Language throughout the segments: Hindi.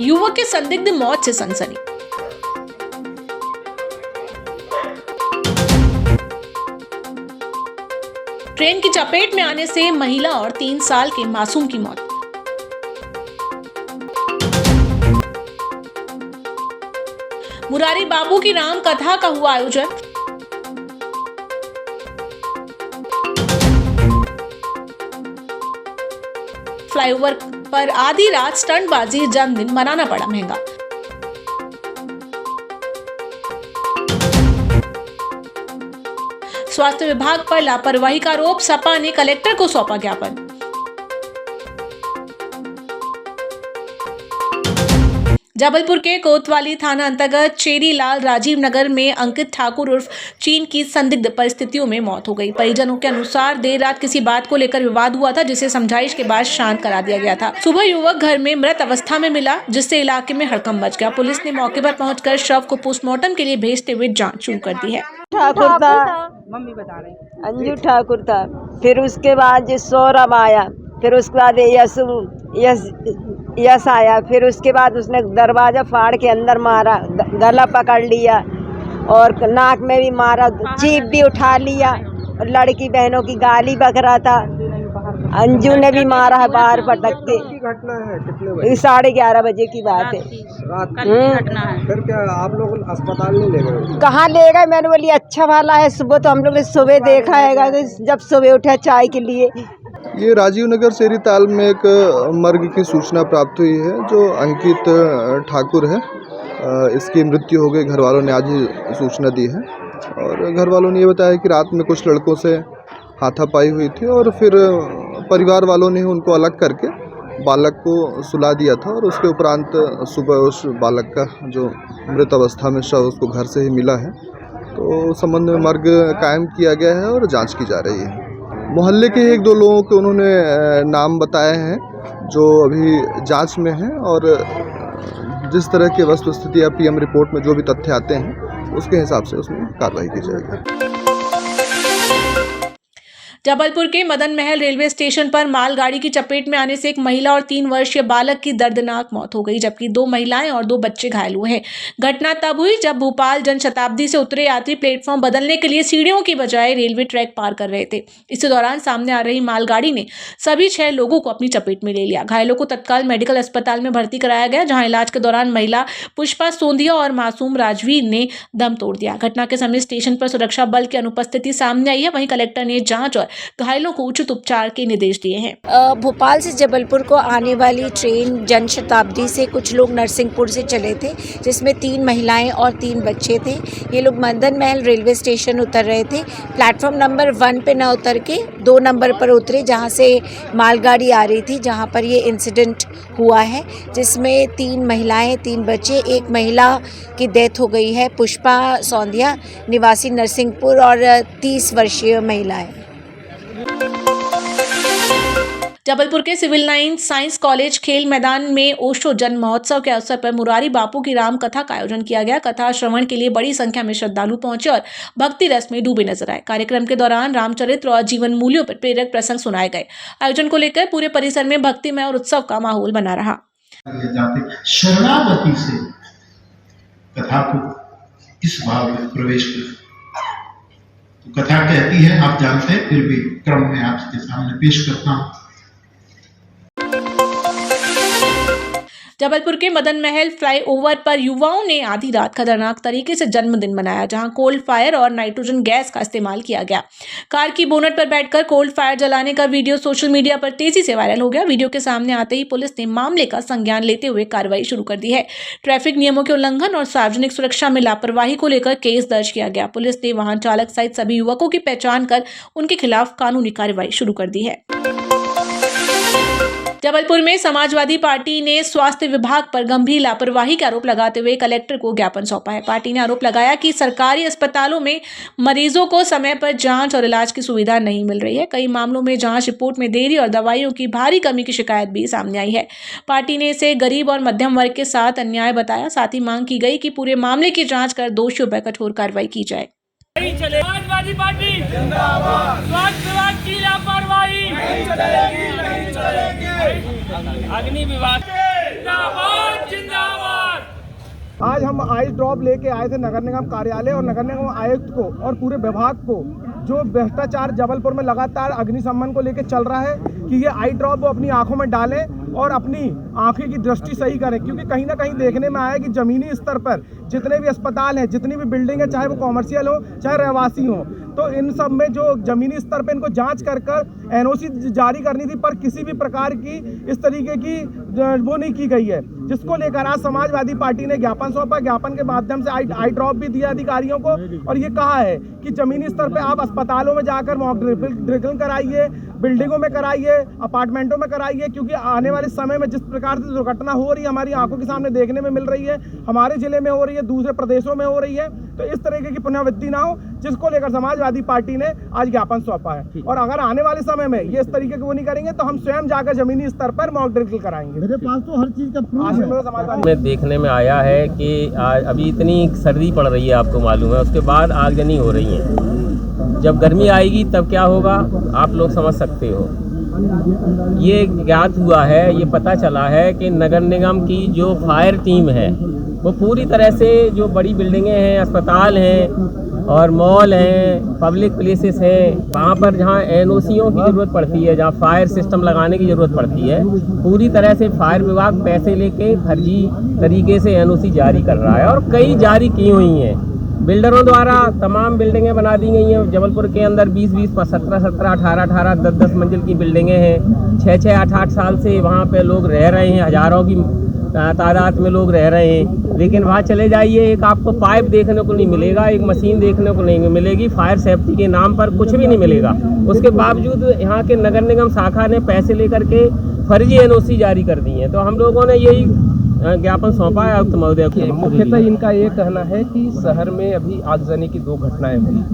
युवक के संदिग्ध मौत से सनसनी। ट्रेन की चपेट में आने से महिला और 3 साल के मासूम की मौत। मुरारी बाबू की राम कथा का हुआ आयोजन। फ्लाईओवर पर आधी रात स्टंटबाजी, जन्मदिन मनाना पड़ा महंगा। स्वास्थ्य विभाग पर लापरवाही का आरोप, सपा ने कलेक्टर को सौंपा ज्ञापन। जबलपुर के कोतवाली थाना अंतर्गत चेरीलाल राजीव नगर में अंकित ठाकुर उर्फ चीन की संदिग्ध परिस्थितियों में मौत हो गई। परिजनों के अनुसार देर रात किसी बात को लेकर विवाद हुआ था, जिसे समझाइश के बाद शांत करा दिया गया था। सुबह युवक घर में मृत अवस्था में मिला, जिससे इलाके में हड़कंप मच गया। पुलिस ने मौके पर पहुंचकर शव को पोस्टमार्टम के लिए भेजते हुए जाँच शुरू कर दी है। ठाकुर था, मम्मी बता रहे, अंजू ठाकुर था। फिर उसके बाद जो सौरभ आया, फिर उसके बाद यश आया। फिर उसके बाद उसने दरवाजा फाड़ के अंदर मारा, गला पकड़ लिया और नाक में भी मारा, जीभ भी उठा लिया और लड़की बहनों की गाली बक रहा था। अंजू ने भी मारा है बाहर पटक के। घटना है कितने 11:30 बजे की बात है। रात की घटना है। फिर क्या आप लोग अस्पताल नहीं ले गए? कहाँ ले गए? मैंने बोली अच्छा वाला है। सुबह तो हम लोग ने सुबह देखा है, जब सुबह उठा चाय के लिए। ये राजीव नगर सेरी ताल में एक मर्ग की सूचना प्राप्त हुई है, जो अंकित ठाकुर है। इसकी मृत्यु हो गई। घर वालों ने आज ही सूचना दी है और घर वालों ने ये बताया कि रात में कुछ लड़कों से हाथापाई हुई थी और फिर परिवार वालों ने उनको अलग करके बालक को सुला दिया था और उसके उपरांत सुबह उस बालक का जो मृत अवस्था में शव उसको घर से ही मिला है। तो संबंध में मर्ग कायम किया गया है और जांच की जा रही है। मोहल्ले के 1-2 लोगों के उन्होंने नाम बताए हैं जो अभी जांच में हैं और जिस तरह की वस्तुस्थिति या पीएम रिपोर्ट में जो भी तथ्य आते हैं उसके हिसाब से उसमें कार्रवाई की जाएगी। जबलपुर के मदन महल रेलवे स्टेशन पर मालगाड़ी की चपेट में आने से एक महिला और 3 वर्षीय बालक की दर्दनाक मौत हो गई, जबकि 2 महिलाएं और 2 बच्चे घायल हुए हैं। घटना तब हुई जब भोपाल जनशताब्दी से उतरे यात्री प्लेटफॉर्म बदलने के लिए सीढ़ियों की बजाय रेलवे ट्रैक पार कर रहे थे। इसी दौरान सामने आ रही मालगाड़ी ने सभी 6 लोगों को अपनी चपेट में ले लिया। घायलों को तत्काल मेडिकल अस्पताल में भर्ती कराया गया, जहाँ इलाज के दौरान महिला पुष्पा सोंधिया और मासूम राजवीर ने दम तोड़ दिया। घटना के समय स्टेशन पर सुरक्षा बल की अनुपस्थिति सामने आई है। वहीं कलेक्टर ने जाँच और घायलों को उचित उपचार के निर्देश दिए हैं। भोपाल से जबलपुर को आने वाली ट्रेन जनशताब्दी से कुछ लोग नरसिंहपुर से चले थे, जिसमें 3 महिलाएं और 3 बच्चे थे। ये लोग मदन महल रेलवे स्टेशन उतर रहे थे। प्लेटफॉर्म नंबर 1 पे न उतर के 2 नंबर पर उतरे, जहां से मालगाड़ी आ रही थी, जहां पर ये इंसिडेंट हुआ है, जिसमें 3 महिलाएं 3 बच्चे, एक महिला की डेथ हो गई है, पुष्पा सोंधिया निवासी नरसिंहपुर, और 30 वर्षीय महिला है। जबलपुर के सिविल लाइंस साइंस कॉलेज खेल मैदान में ओशो जन्म महोत्सव के अवसर पर मुरारी बापू की राम कथा का आयोजन किया गया। कथा श्रवण के लिए बड़ी संख्या में श्रद्धालु पहुंचे और भक्ति रस में डूबे नजर आए। कार्यक्रम के दौरान रामचरित्र और जीवन मूल्यों पर प्रेरक प्रसंग सुनाए गए। आयोजन को लेकर पूरे परिसर में भक्तिमय और उत्सव का माहौल बना रहा। शरणागति से कथा को इस भाव में प्रवेश कर, तो कथा कहती है, आप जानते हैं, फिर भी क्रम में आपके सामने पेश करता हूं। जबलपुर के मदन महल फ्लाईओवर पर युवाओं ने आधी रात खतरनाक तरीके से जन्मदिन मनाया, जहां कोल्ड फायर और नाइट्रोजन गैस का इस्तेमाल किया गया। कार की बोनट पर बैठकर कोल्ड फायर जलाने का वीडियो सोशल मीडिया पर तेजी से वायरल हो गया। वीडियो के सामने आते ही पुलिस ने मामले का संज्ञान लेते हुए कार्रवाई शुरू कर दी है। ट्रैफिक नियमों के उल्लंघन और सार्वजनिक सुरक्षा में लापरवाही को लेकर केस दर्ज किया गया। पुलिस ने वाहन चालक सहित सभी युवकों की पहचान कर उनके खिलाफ कानूनी कार्रवाई शुरू कर दी है। जबलपुर में समाजवादी पार्टी ने स्वास्थ्य विभाग पर गंभीर लापरवाही का आरोप लगाते हुए कलेक्टर को ज्ञापन सौंपा है। पार्टी ने आरोप लगाया कि सरकारी अस्पतालों में मरीजों को समय पर जांच और इलाज की सुविधा नहीं मिल रही है। कई मामलों में जांच रिपोर्ट में देरी और दवाइयों की भारी कमी की शिकायत भी सामने आई है। पार्टी ने इसे गरीब और मध्यम वर्ग के साथ अन्याय बताया। साथ ही मांग की गई कि पूरे मामले की जाँच कर दोषियों पर कठोर कार्रवाई की जाए। समाजवादी पार्टी जिंदाबाद, स्वास्थ्य विभाग की लापरवाही नहीं चलेगी, नहीं चलेगी। अग्नि विभाग जिंदाबाद। जिंदाबाद। आज हम आई ड्रॉप लेके आए थे नगर निगम कार्यालय और नगर निगम आयुक्त को और पूरे विभाग को, जो भ्रष्टाचार जबलपुर में लगातार अग्निशमन को लेकर चल रहा है, कि ये आई ड्रॉप वो अपनी आंखों में डालें और अपनी आंखें की दृष्टि सही करें। क्योंकि कहीं ना कहीं देखने में आया कि ज़मीनी स्तर पर जितने भी अस्पताल हैं, जितनी भी बिल्डिंग है, चाहे वो कॉमर्शियल हो चाहे रहवासी हो, तो इन सब में जो ज़मीनी स्तर पर इनको जांच कर एनओसी जारी करनी थी, पर किसी भी प्रकार की इस तरीके की वो नहीं की गई है, जिसको लेकर आज समाजवादी पार्टी ने ज्ञापन सौंपा। ज्ञापन के माध्यम से आई ड्रॉप भी दिया अधिकारियों को और ये कहा है कि ज़मीनी स्तर पे आप अस्पतालों में जाकर मॉक ड्रिलिंग कराइए, बिल्डिंगों में कराइए, अपार्टमेंटों में कराइए, क्योंकि आने वाले समय में जिस प्रकार से दुर्घटना हो रही है हमारी आंखों के सामने देखने में मिल रही है, हमारे जिले में हो रही है, दूसरे प्रदेशों में हो रही है, तो इस तरीके की पुनरावृत्ति ना हो, जिसको लेकर समाजवादी पार्टी ने आज ज्ञापन सौंपा है। और अगर आने वाले समय में ये इस तरीके की वो नहीं करेंगे तो हम स्वयं जाकर जमीनी स्तर पर मॉक ड्रिल कराएंगे। मेरे पास तो हर चीज का समाजवादी में देखने में आया है कि अभी इतनी सर्दी पड़ रही है, आपको मालूम है, उसके बाद आगजनी हो रही है। जब गर्मी आएगी तब क्या होगा आप लोग समझ सकते हो। ये ज्ञात हुआ है, ये पता चला है कि नगर निगम की जो फायर टीम है वो पूरी तरह से जो बड़ी बिल्डिंगें हैं, अस्पताल हैं और मॉल हैं, पब्लिक प्लेसेस हैं, वहाँ पर जहाँ एनओसीओं की ज़रूरत पड़ती है, जहाँ फायर सिस्टम लगाने की ज़रूरत पड़ती है, पूरी तरह से फायर विभाग पैसे लेके फर्जी तरीके से एनओसी जारी कर रहा है और कई जारी की हुई हैं। बिल्डरों द्वारा तमाम बिल्डिंगें बना दी गई हैं। जबलपुर के अंदर 20-20, 17-17, 18-18, 10-10 मंजिल की बिल्डिंगें हैं। 6-6, 8-8 साल से वहाँ पे लोग रह रहे हैं, हज़ारों की तादाद में लोग रह रहे हैं। लेकिन वहाँ चले जाइए, एक आपको पाइप देखने को नहीं मिलेगा, एक मशीन देखने को नहीं मिलेगी, फायर सेफ्टी के नाम पर कुछ भी नहीं मिलेगा। उसके बावजूद यहाँ के नगर निगम शाखा ने पैसे लेकर के फर्जी एनओसी जारी कर दी है। तो हम लोगों ने यही ज्ञापन सौंपा है आयुक्त महोदय को। मुख्यतः इनका ये कहना है कि शहर में अभी आगजनी की 2 घटनाएं हुई,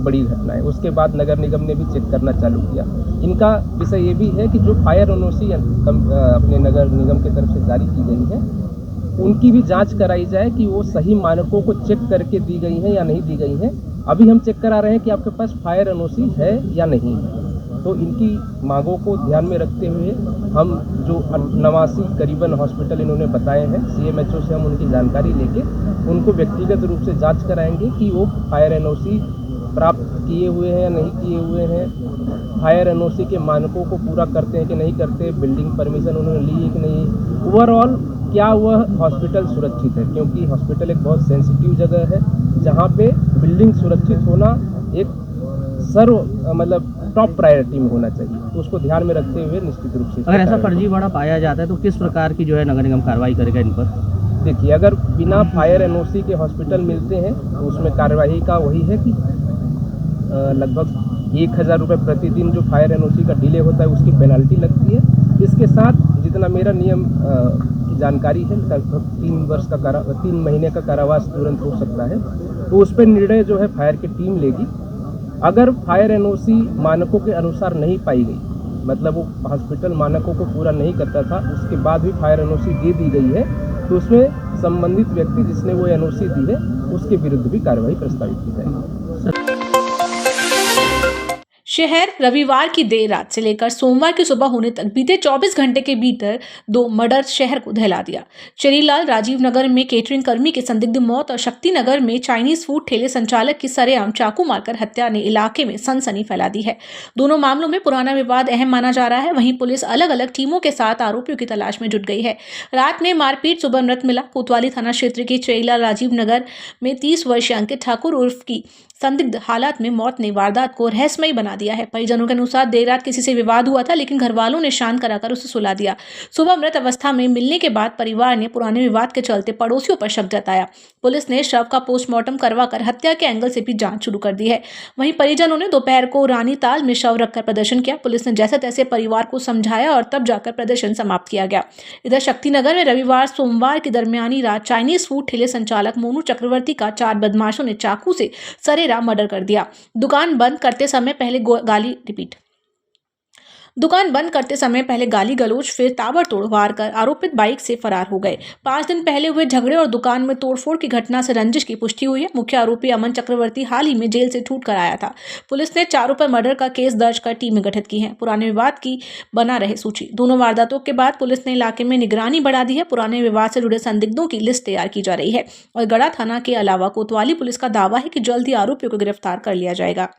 बड़ी घटनाएं, उसके बाद नगर निगम ने भी चेक करना चालू किया। इनका विषय ये भी है कि जो फायर एनओसी अपने नगर निगम की तरफ से जारी की गई है, उनकी भी जांच कराई जाए कि वो सही मानकों को चेक करके दी गई हैं या नहीं दी गई हैं। अभी हम चेक करा रहे हैं कि आपके पास फायर एनओसी है या नहीं है। तो इनकी मांगों को ध्यान में रखते हुए हम जो 89 करीबन हॉस्पिटल इन्होंने बताए हैं, CMHO से हम उनकी जानकारी लेके उनको व्यक्तिगत रूप से जांच कराएंगे कि वो फायर एनओसी प्राप्त किए हुए हैं या नहीं किए हुए हैं, फायर एनओसी के मानकों को पूरा करते हैं कि नहीं करते, बिल्डिंग परमिशन उन्होंने ली है कि नहीं, ओवरऑल क्या वह हॉस्पिटल सुरक्षित है। क्योंकि हॉस्पिटल एक बहुत सेंसिटिव जगह है जहाँ पे बिल्डिंग सुरक्षित होना एक मतलब टॉप प्रायोरिटी में होना चाहिए। तो उसको ध्यान में रखते हुए निश्चित रूप से अगर ऐसा फर्जीवाड़ा पाया जाता है तो किस प्रकार की जो है नगर निगम कार्रवाई करेगा इन पर? देखिए, अगर बिना फायर एनओसी के हॉस्पिटल मिलते हैं तो उसमें कार्यवाही का वही है कि लगभग 1000 रुपये प्रतिदिन जो फायर एनओसी का डिले होता है उसकी पेनल्टी लगती है। इसके साथ जितना मेरा नियम की जानकारी है, लगभग 3 महीने का कारावास तुरंत हो सकता है। तो उस पर निर्णय जो है फायर की टीम लेगी। अगर फायर एनओसी मानकों के अनुसार नहीं पाई गई, मतलब वो हॉस्पिटल मानकों को पूरा नहीं करता था, उसके बाद भी फायर एनओसी दे दी गई है, तो उसमें संबंधित व्यक्ति जिसने वो एनओसी दी है उसके विरुद्ध भी कार्रवाई प्रस्तावित की जाएगी। शहर रविवार की देर रात से लेकर सोमवार की सुबह होने तक बीते 24 घंटे के भीतर 2 मर्डर शहर को दहला दिया। चेरीलाल राजीव नगर में केटरिंग कर्मी की संदिग्ध मौत और शक्ति नगर में चाइनीज फूड ठेले संचालक की सरेआम चाकू मारकर हत्या ने इलाके में सनसनी फैला दी है। दोनों मामलों में पुराना विवाद अहम माना जा रहा है। वहीं पुलिस अलग अलग टीमों के साथ आरोपियों की तलाश में जुट गई है। रात में मारपीट, सुबह मृत मिला। कोतवाली थाना क्षेत्र के चेरीलाल राजीव नगर में 30 वर्षीय अंकित ठाकुर उर्फ की संदिग्ध हालात में मौत ने वारदात को रहस्यमयी बना दिया है। परिजनों के अनुसार देर रात किसी से विवाद हुआ था, लेकिन घर वालों ने शांत कराकर उसे सुला दिया। सुबह मृत अवस्था में मिलने के बाद परिवार ने पुराने विवाद के चलते पड़ोसियों पर शक जताया। पुलिस ने शव का पोस्टमार्टम करवाकर हत्या के एंगल से भी जांच शुरू कर दी है। वहीं परिजनों ने दोपहर को रानीताल में शव रखकर प्रदर्शन किया। पुलिस ने जैसे तैसे परिवार को समझाया और तब जाकर प्रदर्शन समाप्त किया गया। इधर शक्तिनगर में रविवार सोमवार की दरमियानी रात चाइनीज फूड ठेले संचालक मोनू चक्रवर्ती का 4 बदमाशों ने चाकू से सरेआम मर्डर कर दिया। दुकान बंद करते समय पहले गाली रिपीट। दुकान बंद करते समय पहले गाली गलौज फिर ताबड़तोड़ वार कर आरोपित बाइक से फरार हो गए। 5 दिन पहले हुए झगड़े और दुकान में तोड़फोड़ की घटना से रंजिश की पुष्टि हुई है। मुख्य आरोपी अमन चक्रवर्ती हाल ही में जेल से छूट कर आया था। पुलिस ने चारों पर मर्डर का केस दर्ज कर टीमें गठित की हैं। पुराने विवाद की बना रहे सूची। दोनों वारदातों के बाद पुलिस ने इलाके में निगरानी बढ़ा दी है। पुराने विवाद से जुड़े संदिग्धों की लिस्ट तैयार की जा रही है और गड़ा थाना के अलावा कोतवाली पुलिस का दावा है कि जल्द ही आरोपियों को गिरफ्तार कर लिया जाएगा।